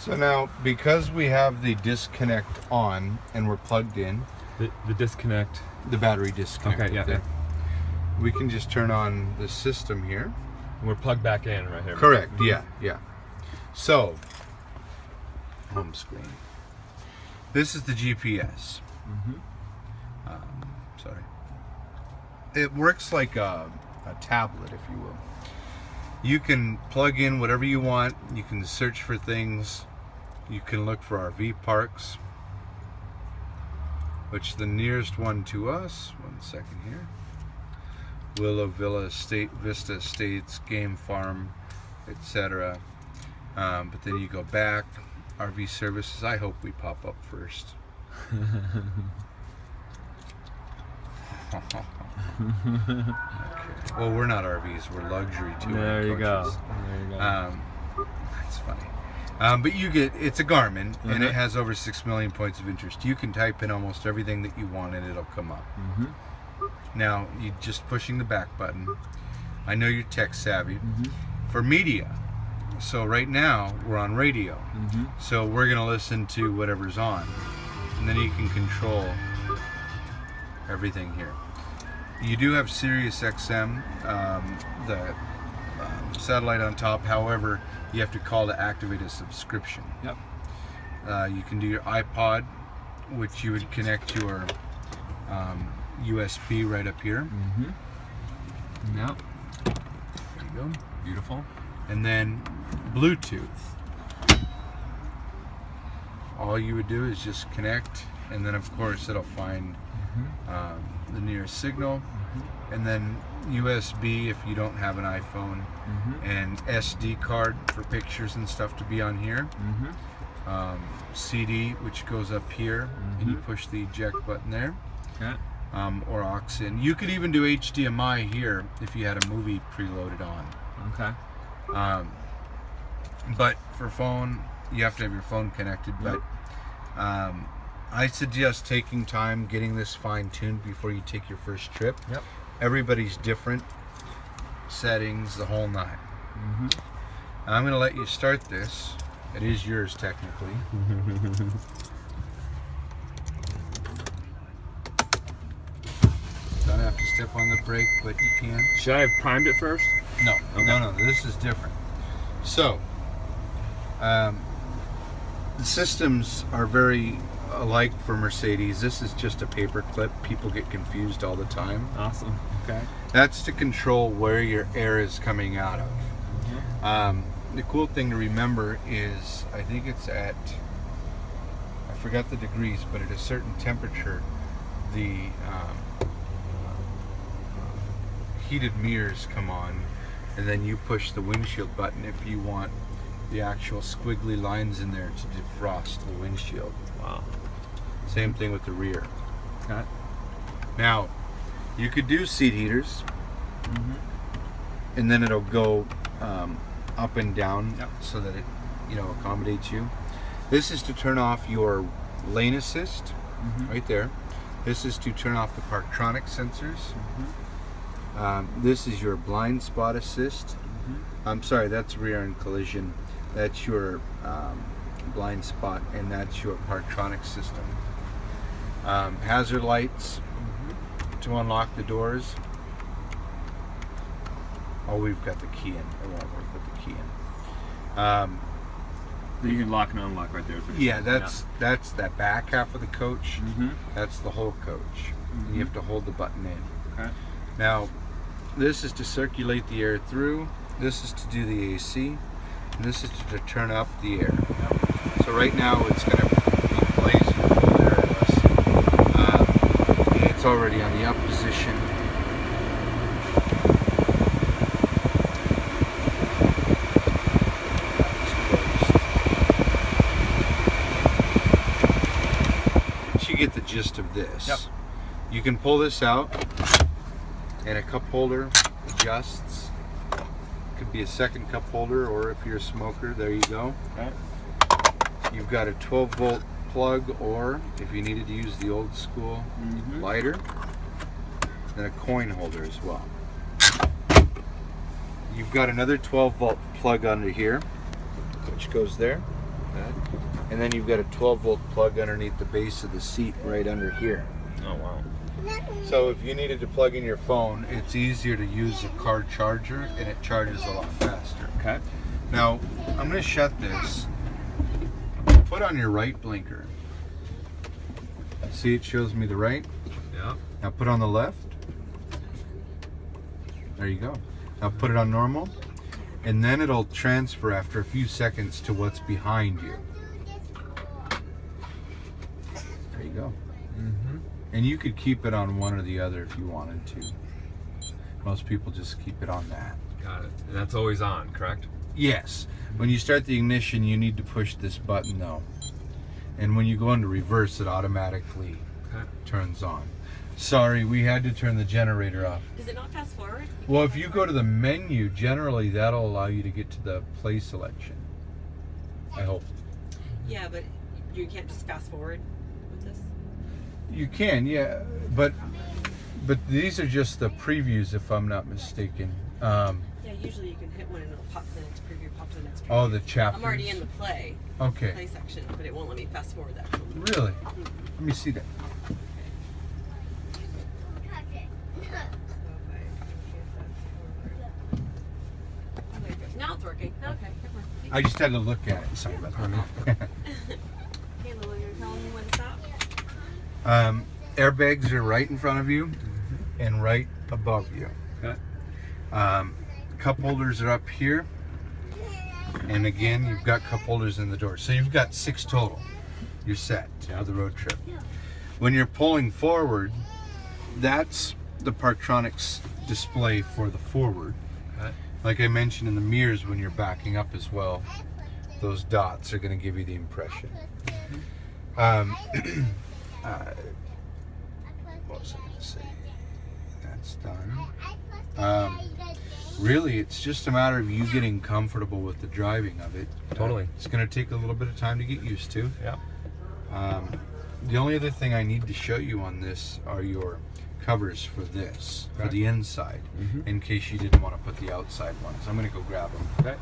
So now, because we have the disconnect on and we're plugged in, The disconnect. the battery disconnect. Okay, yeah. We can just turn on the system here. We're plugged back in right here. Correct, yeah. So, home screen. This is the GPS. Sorry. It works like a tablet, if you will. You can plug in whatever you want. You can search for things. You can look for RV parks, which the nearest one to us, one second here, Willow Villa Estate, Vista Estates, Game Farm, etc. But then you go back, RV services. I hope we pop up first. Okay. Well, we're not RVs, we're luxury too. There you go. That's funny. But you get, it's a Garmin, and it has over 6 million points of interest. You can type in almost everything that you want and it'll come up. Now, you just pushing the back button. I know you're tech savvy. For media, so right now we're on radio. So we're gonna listen to whatever's on. And then you can control everything here. You do have Sirius XM, the satellite on top. However, you have to call to activate a subscription. You can do your iPod, which you would connect your USB right up here. Yep. There you go. Beautiful. And then Bluetooth. All you would do is just connect, and then of course it'll find the nearest signal, and then USB if you don't have an iPhone, and SD card for pictures and stuff to be on here. CD, which goes up here, and you push the eject button there. Or aux in. You could even do HDMI here if you had a movie preloaded on. But for phone, you have to have your phone connected. But I suggest taking time getting this fine-tuned before you take your first trip. Everybody's different, settings, the whole nine. I'm going to let you start this. It is yours technically. Don't have to step on the brake, but you can. Should I have primed it first? No, no, this is different. So, the systems are very alike for Mercedes. This is just a paper clip. People get confused all the time. Awesome. Okay. That's to control where your air is coming out of. The cool thing to remember is, I think it's at, I forgot the degrees, but at a certain temperature, the heated mirrors come on, and then you push the windshield button if you want the actual squiggly lines in there to defrost the windshield. Wow. Same thing with the rear. Now, you could do seat heaters, and then it'll go up and down so that it, accommodates you. This is to turn off your lane assist, right there. This is to turn off the Parktronic sensors. This is your blind spot assist. I'm sorry, that's rear end collision. That's your blind spot, and that's your Parktronic system. Hazard lights to unlock the doors. Oh, we've got the key in. It won't work with the key in. You can lock and unlock right there. Yeah, that's that back half of the coach. That's the whole coach. You have to hold the button in. Now, this is to circulate the air through. This is to do the AC. And this is to turn up the air. So right now it's going to be blazing full air at us. It's already on the up position. You get the gist of this. You can pull this out, and a cup holder adjusts. Could be a second cup holder, or if you're a smoker, there you go. You've got a 12-volt plug, or if you needed to use the old school lighter, and a coin holder as well. You've got another 12-volt plug under here, which goes there. And then you've got a 12-volt plug underneath the base of the seat right under here. Oh, wow. So if you needed to plug in your phone, it's easier to use a car charger, and it charges a lot faster. Okay. Now, I'm going to shut this. Put on your right blinker. See, it shows me the right. Yeah. Now put on the left. There you go. Now put it on normal. And then it'll transfer after a few seconds to what's behind you. There you go. Mm-hmm. And you could keep it on one or the other if you wanted to. Most people just keep it on that. Got it. And that's always on, correct? Yes. When you start the ignition, you need to push this button though. And when you go into reverse, it automatically turns on. Sorry, we had to turn the generator off. Does it not fast forward? Well, if you go to the menu, generally that'll allow you to get to the play selection. I hope. Yeah, but you can't just fast forward with this? You can, yeah, but these are just the previews, if I'm not mistaken. Yeah, usually you can hit one and it'll pop to the next preview, pop to the next preview. Oh, the chapters. I'm already in the play Okay. section, but it won't let me fast forward that. Really? Let me see that. Now it's working. Okay, come on. I just had to look at it. Sorry about that. Okay, Lulu, you're telling me when to stop? Airbags are right in front of you and right above you. Okay. Cup holders are up here. And again, you've got cup holders in the door. So you've got 6 total. You're set for the road trip. When you're pulling forward, that's the Parktronics display for the forward. Okay. Like I mentioned in the mirrors, when you're backing up as well, those dots are going to give you the impression. What was I going to say? That's done. Really, it's just a matter of you getting comfortable with the driving of it. Totally. It's going to take a little bit of time to get used to. Yeah. The only other thing I need to show you on this are your covers for this, for the inside, in case you didn't want to put the outside ones. I'm going to go grab them. Okay.